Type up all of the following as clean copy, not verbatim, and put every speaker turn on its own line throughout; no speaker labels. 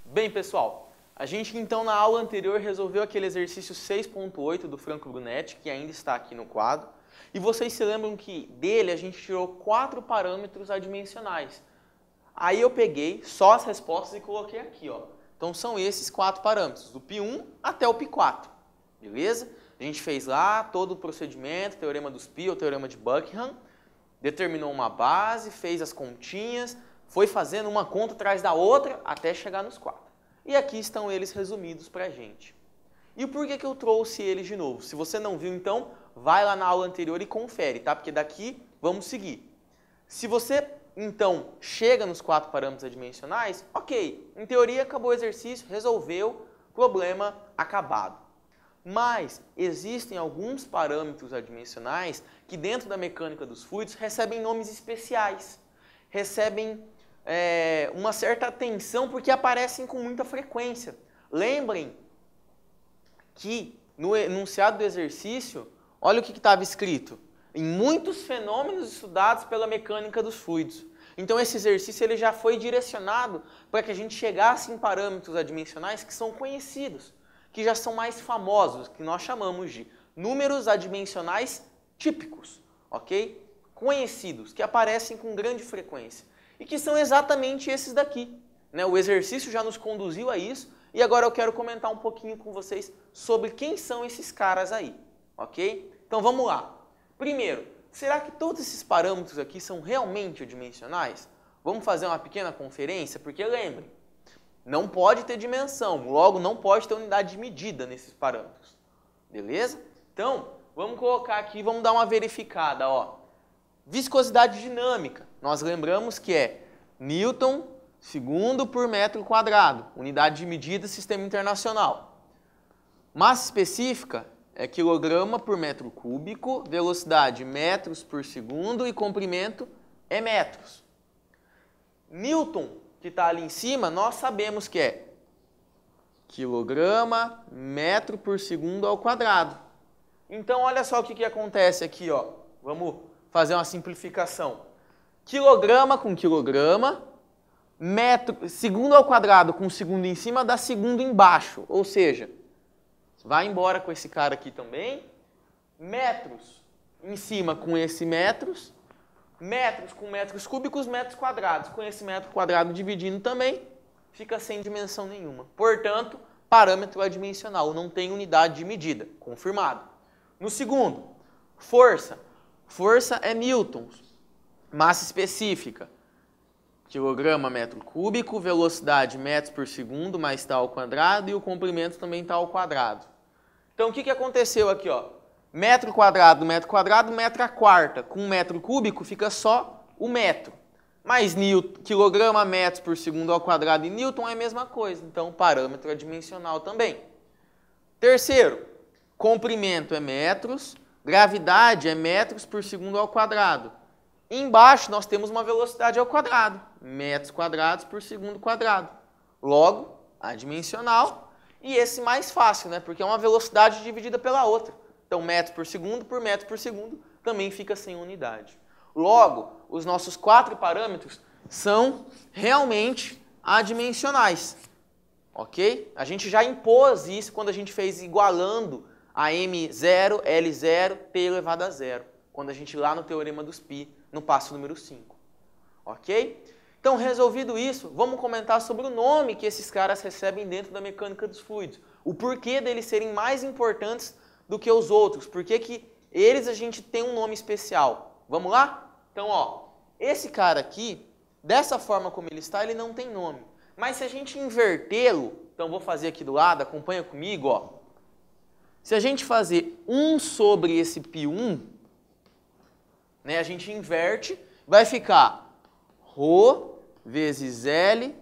Bem, pessoal, a gente então na aula anterior resolveu aquele exercício 6.8 do Franco Brunetti, que ainda está aqui no quadro, e vocês se lembram que dele a gente tirou 4 parâmetros adimensionais. Aí eu peguei só as respostas e coloquei aqui, ó. Então são esses 4 parâmetros, do π1 até o π4, beleza? A gente fez lá todo o procedimento, teorema dos π ou teorema de Buckingham, determinou uma base, fez as continhas, foi fazendo uma conta atrás da outra até chegar nos 4. E aqui estão eles resumidos para a gente. E por que eu trouxe eles de novo? Se você não viu, então, vai lá na aula anterior e confere, tá? Porque daqui vamos seguir. Se você, então, chega nos 4 parâmetros adimensionais, ok, em teoria acabou o exercício, resolveu, problema acabado. Mas existem alguns parâmetros adimensionais que dentro da mecânica dos fluidos recebem nomes especiais, recebem uma certa atenção porque aparecem com muita frequência. Lembrem que no enunciado do exercício, olha o que estava escrito. Em muitos fenômenos estudados pela mecânica dos fluidos. Então esse exercício ele já foi direcionado para que a gente chegasse em parâmetros adimensionais que são conhecidos, que já são mais famosos, que nós chamamos de números adimensionais típicos, ok? Conhecidos, que aparecem com grande frequência. E que são exatamente esses daqui, né? O exercício já nos conduziu a isso e agora eu quero comentar um pouquinho com vocês sobre quem são esses caras aí, ok? Então vamos lá. Primeiro, será que todos esses parâmetros aqui são realmente adimensionais? Vamos fazer uma pequena conferência, porque lembrem, não pode ter dimensão, logo não pode ter unidade de medida nesses parâmetros, beleza? Então, vamos colocar aqui, vamos dar uma verificada, ó. Viscosidade dinâmica, nós lembramos que é Newton segundo por metro quadrado, unidade de medida sistema internacional. Massa específica é quilograma por metro cúbico, velocidade metros por segundo e comprimento é metros. Newton, que está ali em cima, nós sabemos que é quilograma metro por segundo ao quadrado. Então, olha só o que acontece aqui, ó. Vamos fazer uma simplificação. Quilograma com quilograma, metro, segundo ao quadrado com segundo em cima dá segundo embaixo. Ou seja, vai embora com esse cara aqui também. Metros em cima com esse metros. Metros com metros cúbicos, metros quadrados. Com esse metro quadrado dividindo também, fica sem dimensão nenhuma. Portanto, parâmetro adimensional, não tem unidade de medida. Confirmado. No segundo, força. Força é newtons. Massa específica, quilograma metro cúbico, velocidade metros por segundo mais tal ao quadrado e o comprimento também tal ao quadrado. Então o que aconteceu aqui, ó? Metro quadrado, metro à quarta. Com um metro cúbico fica só o metro. Mas quilograma metros por segundo ao quadrado e newton é a mesma coisa. Então parâmetro adimensional também. Terceiro, comprimento é metros. Gravidade é metros por segundo ao quadrado. Embaixo nós temos uma velocidade ao quadrado, metros quadrados por segundo quadrado. Logo, adimensional e esse mais fácil, né? Porque é uma velocidade dividida pela outra. Então, metro por segundo também fica sem unidade. Logo, os nossos 4 parâmetros são realmente adimensionais, ok? A gente já impôs isso quando a gente fez igualando a M0, L0, T elevado a zero, quando a gente lá no teorema dos π, no passo número 5, ok? Então, resolvido isso, vamos comentar sobre o nome que esses caras recebem dentro da mecânica dos fluidos, o porquê deles serem mais importantes do que os outros, por que eles a gente tem um nome especial. Vamos lá? Então, ó, esse cara aqui, dessa forma como ele está, ele não tem nome. Mas se a gente invertê-lo, então vou fazer aqui do lado, acompanha comigo, ó. Se a gente fazer 1 sobre esse π1, né, a gente inverte, vai ficar ρ vezes L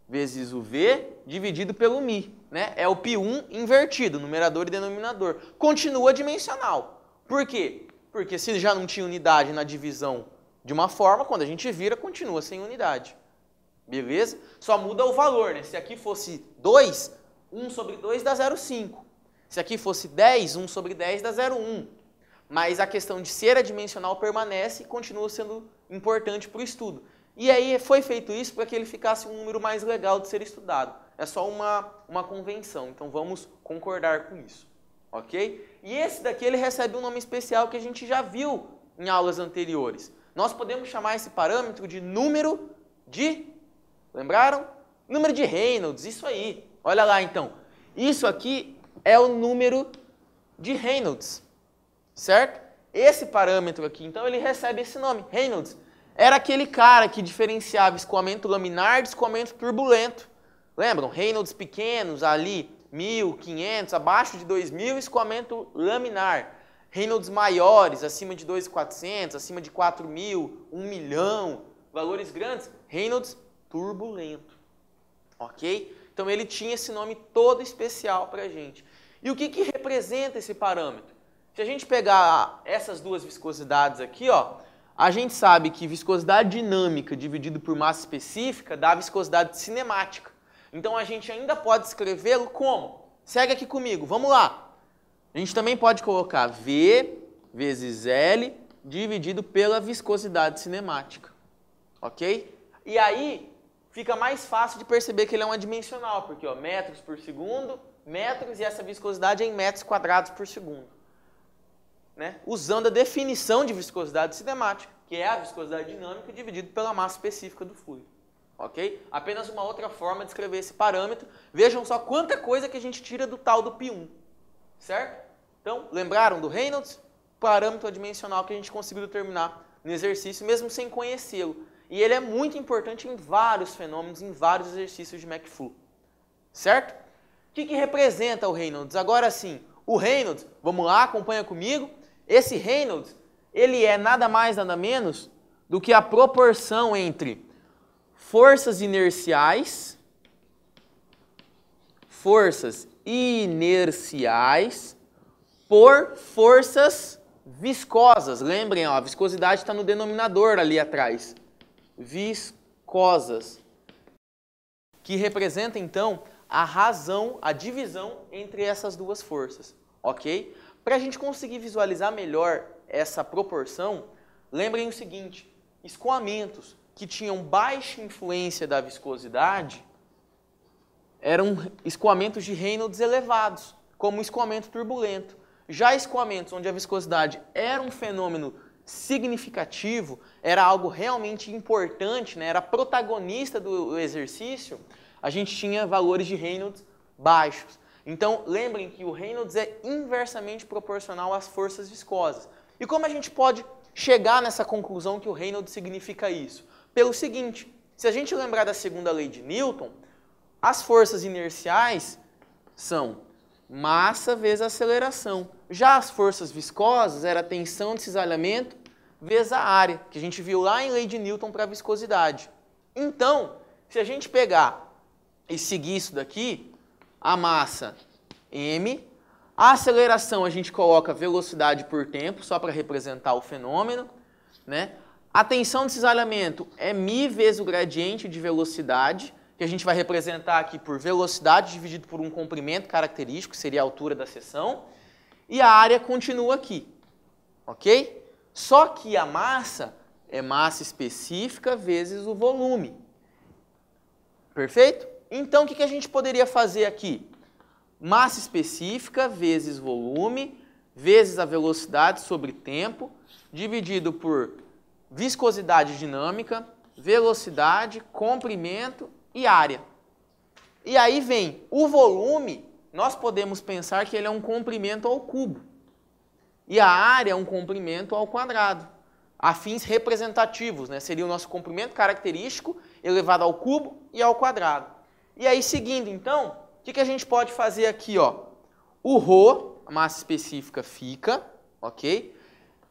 vezes o V dividido pelo μ. Né? É o π1 invertido, numerador e denominador. Continua dimensional. Por quê? Porque se já não tinha unidade na divisão de uma forma, quando a gente vira, continua sem unidade. Beleza? Só muda o valor, né? Se aqui fosse 2, 1 sobre 2 dá 0,5. Se aqui fosse 10, 1 sobre 10 dá 0,1. Mas a questão de ser adimensional permanece e continua sendo importante para o estudo. E aí foi feito isso para que ele ficasse um número mais legal de ser estudado. É só uma convenção, então vamos concordar com isso. Ok? E esse daqui ele recebe um nome especial que a gente já viu em aulas anteriores. Nós podemos chamar esse parâmetro de número de... Lembraram? Número de Reynolds, isso aí. Olha lá então. Isso aqui é o número de Reynolds, certo? Esse parâmetro aqui, então, ele recebe esse nome, Reynolds. Era aquele cara que diferenciava escoamento laminar de escoamento turbulento. Lembram? Reynolds pequenos ali, 1.500, abaixo de 2.000, escoamento laminar. Reynolds maiores, acima de 2.400, acima de 4.000, 1 milhão, valores grandes, Reynolds turbulento. Ok? Então ele tinha esse nome todo especial para a gente. E o que representa esse parâmetro? Se a gente pegar essas duas viscosidades aqui, ó, a gente sabe que viscosidade dinâmica dividido por massa específica dá viscosidade cinemática. Então a gente ainda pode escrevê-lo como? Segue aqui comigo, vamos lá. A gente também pode colocar V vezes L dividido pela viscosidade cinemática. Ok? E aí fica mais fácil de perceber que ele é um adimensional, porque ó, metros por segundo, metros, e essa viscosidade é em metros quadrados por segundo. Né? Usando a definição de viscosidade cinemática, que é a viscosidade dinâmica dividido pela massa específica do fluido. Ok? Apenas uma outra forma de escrever esse parâmetro. Vejam só quanta coisa que a gente tira do tal do π1. Certo? Então, lembraram do Reynolds? Parâmetro adimensional que a gente conseguiu determinar no exercício, mesmo sem conhecê-lo. E ele é muito importante em vários fenômenos, em vários exercícios de McFlu. Certo? O que representa o Reynolds? Agora sim, o Reynolds, vamos lá, acompanha comigo. Esse Reynolds, ele é nada mais, nada menos do que a proporção entre forças inerciais por forças viscosas. Lembrem, ó, a viscosidade está no denominador ali atrás. Viscosas. Que representa, então, a razão, a divisão entre essas duas forças. Ok? Para a gente conseguir visualizar melhor essa proporção, lembrem o seguinte, escoamentos que tinham baixa influência da viscosidade eram escoamentos de Reynolds elevados, como o escoamento turbulento. Já escoamentos onde a viscosidade era um fenômeno significativo, era algo realmente importante, né, era protagonista do exercício, a gente tinha valores de Reynolds baixos. Então, lembrem que o Reynolds é inversamente proporcional às forças viscosas. E como a gente pode chegar nessa conclusão que o Reynolds significa isso? Pelo seguinte, se a gente lembrar da segunda lei de Newton, as forças inerciais são massa vezes aceleração. Já as forças viscosas era a tensão de cisalhamento vezes a área, que a gente viu lá em lei de Newton para a viscosidade. Então, se a gente pegar e seguir isso daqui, a massa m, a aceleração a gente coloca velocidade por tempo, só para representar o fenômeno, né? A tensão de cisalhamento é μ vezes o gradiente de velocidade, que a gente vai representar aqui por velocidade dividido por um comprimento característico, que seria a altura da seção, e a área continua aqui, ok? Só que a massa é massa específica vezes o volume, perfeito? Então, o que a gente poderia fazer aqui? Massa específica vezes volume, vezes a velocidade sobre tempo, dividido por viscosidade dinâmica, velocidade, comprimento e área. E aí vem o volume, nós podemos pensar que ele é um comprimento ao cubo. E a área é um comprimento ao quadrado. A fins representativos, né? Seria o nosso comprimento característico elevado ao cubo e ao quadrado. E aí, seguindo, então, o que a gente pode fazer aqui? Ó? O ρ, a massa específica, fica, ok?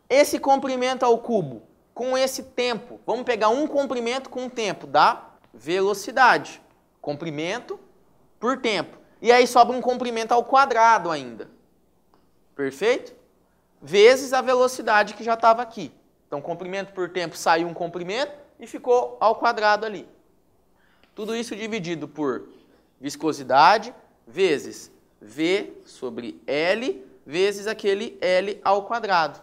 Esse comprimento ao cubo com esse tempo, vamos pegar um comprimento com tempo, dá velocidade. Comprimento por tempo. E aí sobra um comprimento ao quadrado ainda. Perfeito? Vezes a velocidade que já estava aqui. Então, comprimento por tempo, saiu um comprimento e ficou ao quadrado ali. Tudo isso dividido por viscosidade vezes V sobre L vezes aquele L ao quadrado.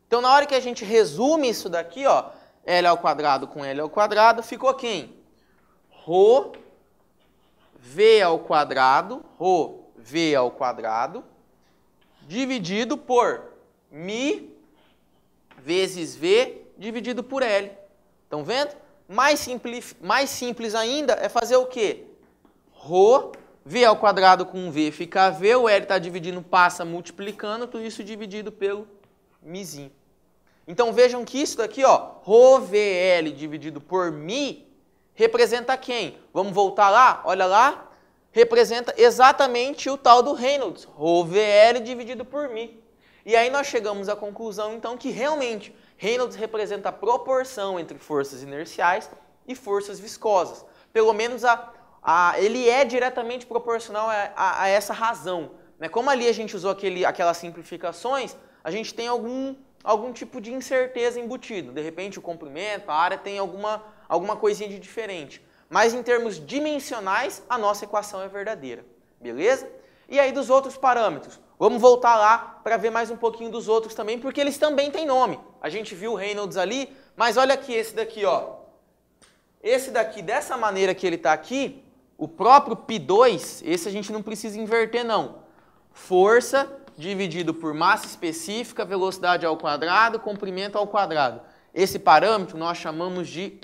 Então, na hora que a gente resume isso daqui, ó, L ao quadrado com L ao quadrado, ficou quem? Rho V ao quadrado, dividido por Mi vezes V dividido por L. Estão vendo? Mais simples ainda é fazer o quê? Rho, V ao quadrado com V fica V, o L está dividindo, passa multiplicando, tudo isso dividido pelo Mizinho. Então vejam que isso daqui, ó, Rho VL dividido por Mi, representa quem? Vamos voltar lá? Olha lá. Representa exatamente o tal do Reynolds, Rho VL dividido por Mi. E aí nós chegamos à conclusão, então, que realmente Reynolds representa a proporção entre forças inerciais e forças viscosas. Pelo menos ele é diretamente proporcional a essa razão. Né? Como ali a gente usou aquelas simplificações, a gente tem algum tipo de incerteza embutido. De repente o comprimento, a área tem alguma coisinha de diferente. Mas em termos dimensionais, a nossa equação é verdadeira. Beleza? E aí dos outros parâmetros? Vamos voltar lá para ver mais um pouquinho dos outros também, porque eles também têm nome. A gente viu o Reynolds ali, mas olha aqui esse daqui, ó. Esse daqui, dessa maneira que ele está aqui, o próprio π2, esse a gente não precisa inverter não. Força dividido por massa específica, velocidade ao quadrado, comprimento ao quadrado. Esse parâmetro nós chamamos de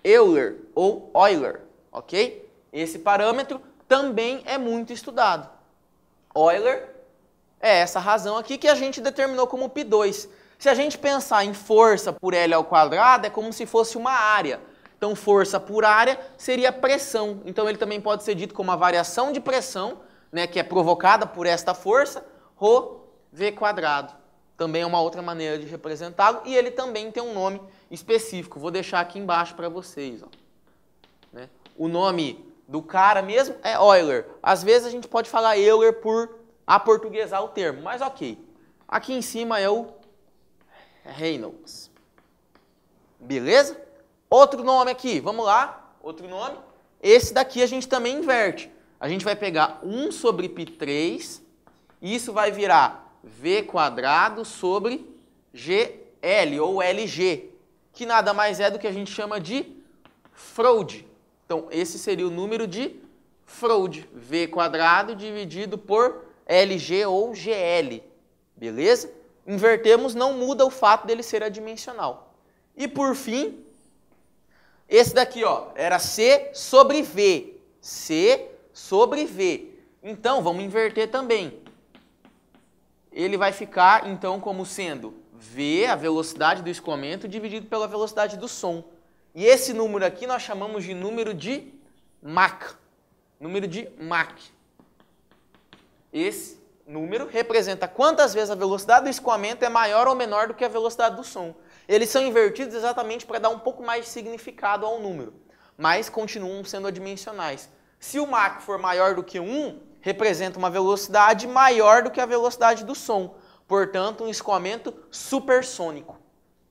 Euler ou Euler, ok? Esse parâmetro também é muito estudado. Euler é essa razão aqui que a gente determinou como π2. Se a gente pensar em força por L ao quadrado, é como se fosse uma área. Então, força por área seria pressão. Então, ele também pode ser dito como a variação de pressão, né, que é provocada por esta força, Rho V quadrado. Também é uma outra maneira de representá-lo. E ele também tem um nome específico. Vou deixar aqui embaixo para vocês. Ó. Né? O nome do cara mesmo é Euler. Às vezes a gente pode falar Euler por aportuguesar o termo, mas ok. Aqui em cima é o Reynolds. Beleza? Outro nome aqui, vamos lá. Outro nome. Esse daqui a gente também inverte. A gente vai pegar 1 sobre π3, e isso vai virar V quadrado sobre GL, ou LG, que nada mais é do que a gente chama de Froude. Então, esse seria o número de Froude, V quadrado dividido por LG ou GL, beleza? Invertemos, não muda o fato dele ser adimensional. E por fim, esse daqui, ó, era C sobre V. C sobre V. Então, vamos inverter também. Ele vai ficar, então, como sendo V, a velocidade do escoamento, dividido pela velocidade do som. E esse número aqui nós chamamos de número de Mach. Número de Mach. Esse número representa quantas vezes a velocidade do escoamento é maior ou menor do que a velocidade do som. Eles são invertidos exatamente para dar um pouco mais de significado ao número, mas continuam sendo adimensionais. Se o Mach for maior do que 1, representa uma velocidade maior do que a velocidade do som. Portanto, um escoamento supersônico.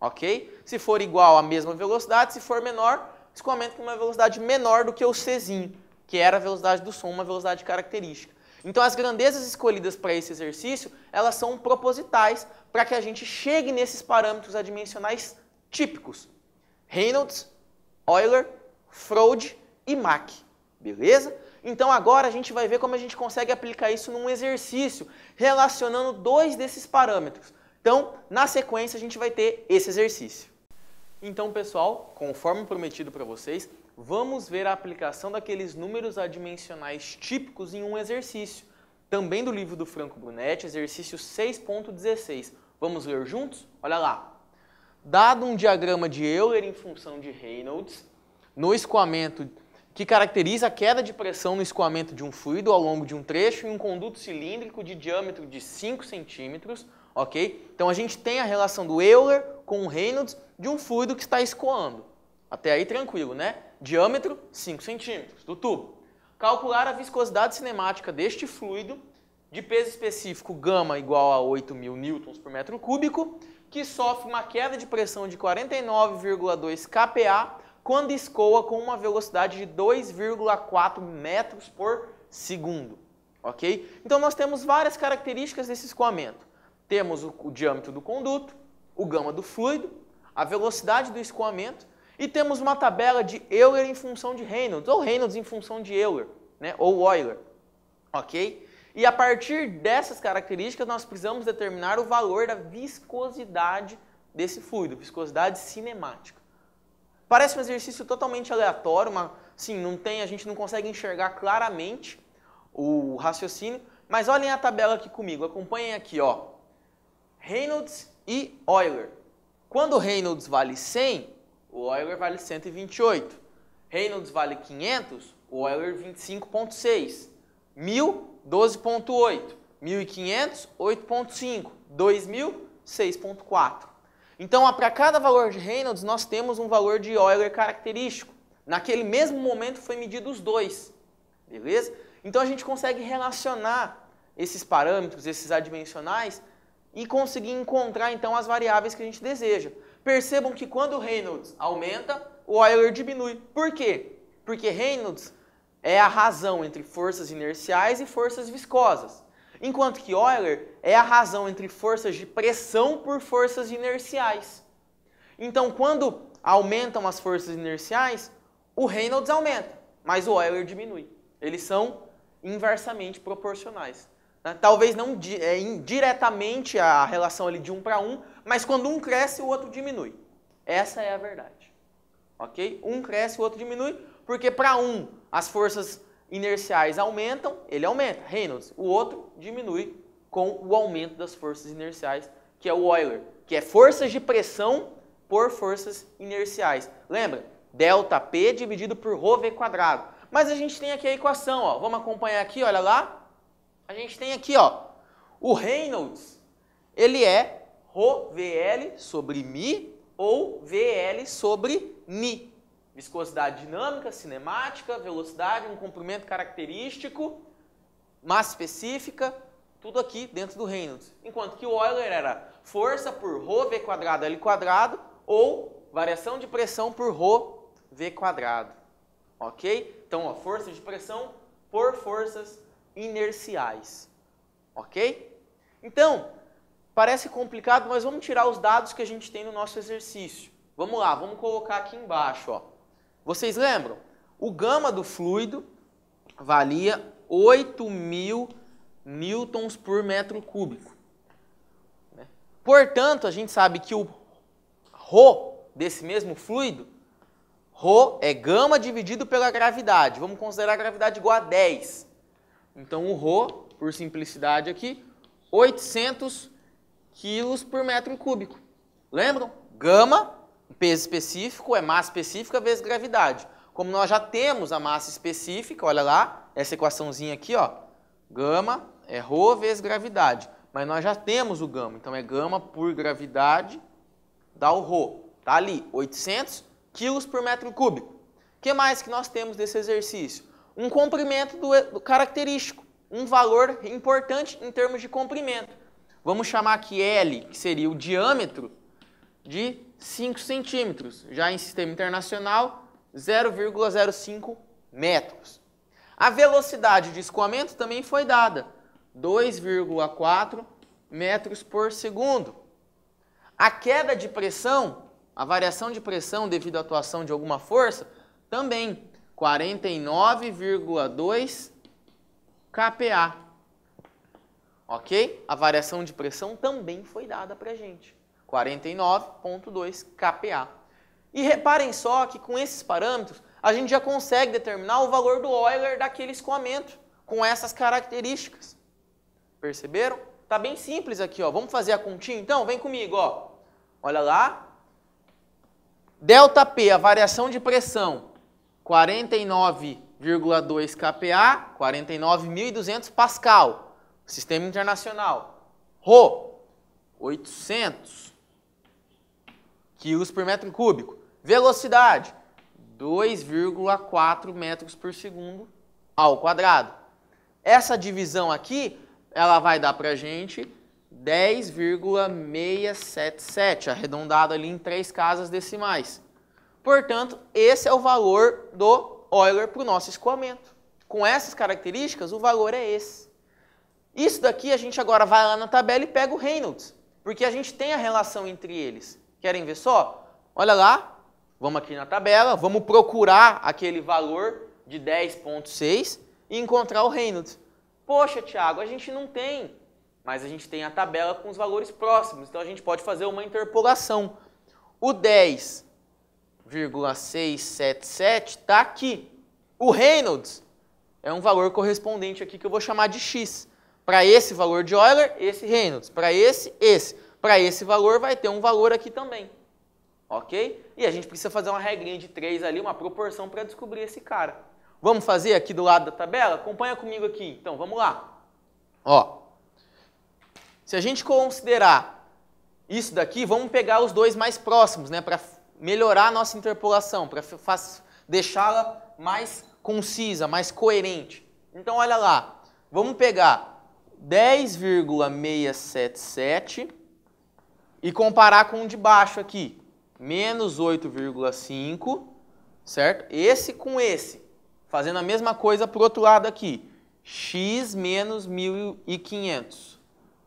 Ok? Se for igual à mesma velocidade, se for menor, escoamento com uma velocidade menor do que o Czinho, que era a velocidade do som, uma velocidade característica. Então, as grandezas escolhidas para esse exercício, elas são propositais para que a gente chegue nesses parâmetros adimensionais típicos. Reynolds, Euler, Froude e Mach. Beleza? Então, agora a gente vai ver como a gente consegue aplicar isso num exercício, relacionando dois desses parâmetros. Então, na sequência, a gente vai ter esse exercício. Então, pessoal, conforme prometido para vocês, vamos ver a aplicação daqueles números adimensionais típicos em um exercício, também do livro do Franco Brunetti, exercício 6.16. Vamos ler juntos? Olha lá. Dado um diagrama de Euler em função de Reynolds, no escoamento que caracteriza a queda de pressão no escoamento de um fluido ao longo de um trecho em um conduto cilíndrico de diâmetro de 5 centímetros, ok? Então, a gente tem a relação do Euler com o Reynolds de um fluido que está escoando. Até aí, tranquilo, né? Diâmetro, 5 centímetros do tubo. Calcular a viscosidade cinemática deste fluido de peso específico γ igual a 8.000 newtons por metro cúbico, que sofre uma queda de pressão de 49,2 kPa quando escoa com uma velocidade de 2,4 metros por segundo. ok? Então nós temos várias características desse escoamento. Temos o diâmetro do conduto, o gama do fluido, a velocidade do escoamento e temos uma tabela de Euler em função de Reynolds, ou Reynolds em função de Euler, né? Ou Euler, ok? E a partir dessas características nós precisamos determinar o valor da viscosidade desse fluido, viscosidade cinemática. Parece um exercício totalmente aleatório, mas sim, a gente não consegue enxergar claramente o raciocínio, mas olhem a tabela aqui comigo, acompanhem aqui, ó. Reynolds e Euler. Quando Reynolds vale 100, o Euler vale 128. Reynolds vale 500, o Euler 25,6. 1000, 12,8. 1500, 8,5. 2000, 6,4. Então, para cada valor de Reynolds, nós temos um valor de Euler característico. Naquele mesmo momento foi medido os dois, beleza? Então, a gente consegue relacionar esses parâmetros, esses adimensionais, e conseguir encontrar, então, as variáveis que a gente deseja. Percebam que quando o Reynolds aumenta, o Euler diminui. Por quê? Porque Reynolds é a razão entre forças inerciais e forças viscosas. Enquanto que Euler é a razão entre forças de pressão por forças inerciais. Então, quando aumentam as forças inerciais, o Reynolds aumenta, mas o Euler diminui. Eles são inversamente proporcionais. Talvez não diretamente a relação ali de 1 para 1, mas quando um cresce, o outro diminui. Essa é a verdade. Ok? Um cresce, o outro diminui, porque para um as forças inerciais aumentam, ele aumenta, Reynolds. O outro diminui com o aumento das forças inerciais, que é o Euler, que é forças de pressão por forças inerciais. Lembra? ΔP dividido por ρv quadrado. Mas a gente tem aqui a equação, ó. Vamos acompanhar aqui, olha lá. A gente tem aqui, ó, o Reynolds, ele é ρVL sobre μ ou VL sobre μ. Viscosidade dinâmica, cinemática, velocidade, um comprimento característico, massa específica, tudo aqui dentro do Reynolds. Enquanto que o Euler era força por ρv quadrado L quadrado ou variação de pressão por ρv quadrado. Ok? Então, ó, força de pressão por forças inerciais. Ok? Então, parece complicado, mas vamos tirar os dados que a gente tem no nosso exercício. Vamos lá, vamos colocar aqui embaixo, ó. Vocês lembram? O gama do fluido valia 8.000 newtons por metro cúbico. Portanto, a gente sabe que o ρ desse mesmo fluido, ρ é gama dividido pela gravidade. Vamos considerar a gravidade igual a 10. Então, o ρ, por simplicidade aqui, 800 quilos por metro cúbico. Lembram? Gama, peso específico, é massa específica vezes gravidade. Como nós já temos a massa específica, olha lá, essa equaçãozinha aqui, ó, gama é ρ vezes gravidade. Mas nós já temos o gama, então é gama por gravidade, dá o ρ. Tá ali, 800 quilos por metro cúbico. O que mais que nós temos desse exercício? Um comprimento do característico, um valor importante em termos de comprimento. Vamos chamar aqui L, que seria o diâmetro, de 5 centímetros. Já em sistema internacional, 0,05 metros. A velocidade de escoamento também foi dada, 2,4 metros por segundo. A queda de pressão, a variação de pressão devido à atuação de alguma força, também 49,2 kPa. Ok? A variação de pressão também foi dada para a gente. 49,2 kPa. E reparem só que com esses parâmetros, a gente já consegue determinar o valor do Euler daquele escoamento, com essas características. Perceberam? Tá bem simples aqui, ó. Vamos fazer a continha então? Vem comigo, ó. Olha lá. ΔP, a variação de pressão, 49,2 kPa, 49.200 Pascal, sistema internacional. ρ, 800 quilos por metro cúbico. Velocidade, 2,4 metros por segundo ao quadrado. Essa divisão aqui, ela vai dar pra gente 10,677, arredondado ali em 3 casas decimais. Portanto, esse é o valor do Euler para o nosso escoamento. Com essas características, o valor é esse. Isso daqui a gente agora vai lá na tabela e pega o Reynolds, porque a gente tem a relação entre eles. Querem ver só? Olha lá, vamos aqui na tabela, vamos procurar aquele valor de 10,6 e encontrar o Reynolds. Poxa, Thiago, a gente não tem, mas a gente tem a tabela com os valores próximos, então a gente pode fazer uma interpolação. O 10,677 está aqui. O Reynolds é um valor correspondente aqui que eu vou chamar de x. Para esse valor de Euler, esse Reynolds. Para esse, esse. Para esse valor vai ter um valor aqui também. Ok? E a gente precisa fazer uma regrinha de 3 ali, uma proporção para descobrir esse cara. Vamos fazer aqui do lado da tabela? Acompanha comigo aqui. Então, vamos lá. Ó, se a gente considerar isso daqui, vamos pegar os dois mais próximos, né, para melhorar a nossa interpolação, para deixá-la mais concisa, mais coerente. Então, olha lá. Vamos pegar 10,677 e comparar com o de baixo aqui. Menos 8,5, certo? Esse com esse. Fazendo a mesma coisa para o outro lado aqui. X menos 1.500.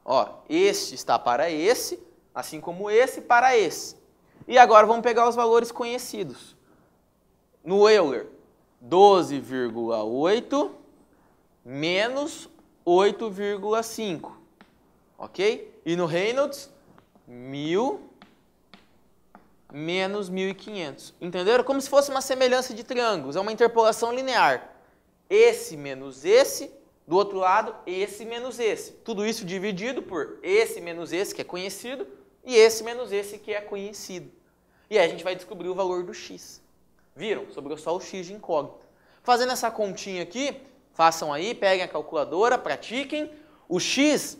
Ó, este está para esse, assim como esse para esse. E agora vamos pegar os valores conhecidos. No Euler, 12,8 menos 8,5. Ok? E no Reynolds, 1.000 menos 1.500. Entenderam? Como se fosse uma semelhança de triângulos. É uma interpolação linear. Esse menos esse, do outro lado, esse menos esse. Tudo isso dividido por esse menos esse, que é conhecido, e esse menos esse, que é conhecido. E aí a gente vai descobrir o valor do x. Viram? Sobrou só o x de incógnita. Fazendo essa continha aqui, façam aí, peguem a calculadora, pratiquem. O x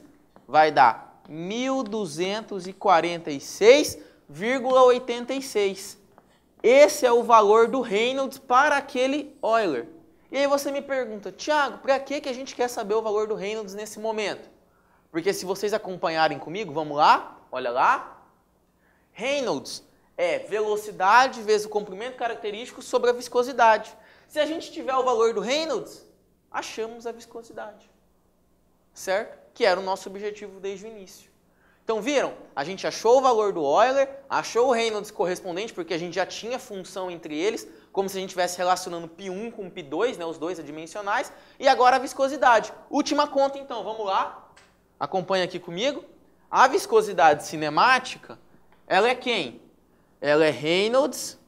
vai dar 1.246,86. Esse é o valor do Reynolds para aquele Euler. E aí você me pergunta, Thiago, para que a gente quer saber o valor do Reynolds nesse momento? Porque se vocês acompanharem comigo, vamos lá, olha lá. Reynolds é velocidade vezes o comprimento característico sobre a viscosidade. Se a gente tiver o valor do Reynolds, achamos a viscosidade, certo? Que era o nosso objetivo desde o início. Então, viram? A gente achou o valor do Euler, achou o Reynolds correspondente, porque a gente já tinha função entre eles, como se a gente estivesse relacionando π1 com π2, né, os dois adimensionais, e agora a viscosidade. Última conta, então, vamos lá? Acompanha aqui comigo. A viscosidade cinemática, ela é quem? Ela é Reynolds,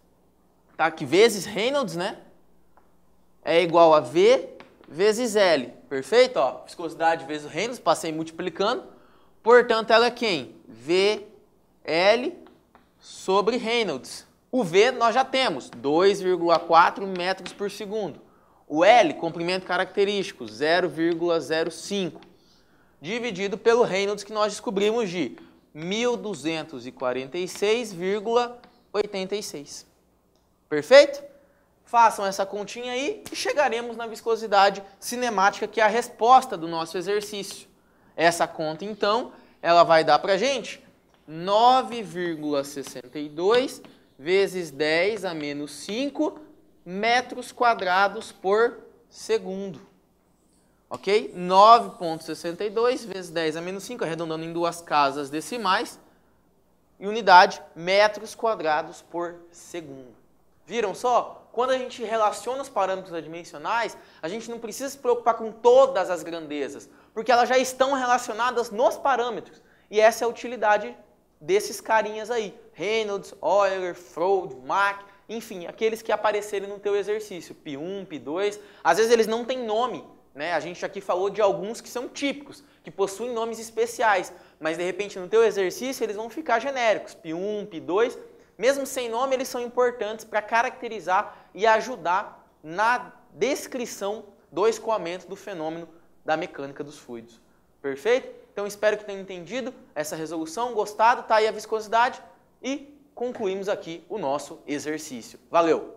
tá aqui, vezes Reynolds, né? É igual a V vezes L, perfeito? Ó, viscosidade vezes Reynolds, passei multiplicando. Portanto, ela é quem? VL sobre Reynolds. O V nós já temos, 2,4 metros por segundo. O L, comprimento característico, 0,05. Dividido pelo Reynolds que nós descobrimos de 1.246,86. Perfeito? Façam essa continha aí e chegaremos na viscosidade cinemática, que é a resposta do nosso exercício. Essa conta, então, ela vai dar para a gente 9,62 vezes 10 a menos 5 metros quadrados por segundo. Ok? 9,62 vezes 10 a menos 5, arredondando em duas casas decimais, e unidade, metros quadrados por segundo. Viram só? Quando a gente relaciona os parâmetros adimensionais, a gente não precisa se preocupar com todas as grandezas, porque elas já estão relacionadas nos parâmetros. E essa é a utilidade desses carinhas aí. Reynolds, Euler, Freud, Mach, enfim, aqueles que aparecerem no teu exercício. π1, π2, às vezes eles não têm nome, né? A gente aqui falou de alguns que são típicos, que possuem nomes especiais, mas de repente no teu exercício eles vão ficar genéricos. π1, π2, mesmo sem nome, eles são importantes para caracterizar e ajudar na descrição do escoamento do fenômeno da mecânica dos fluidos. Perfeito? Então, espero que tenham entendido essa resolução, gostado, tá aí a viscosidade e concluímos aqui o nosso exercício. Valeu!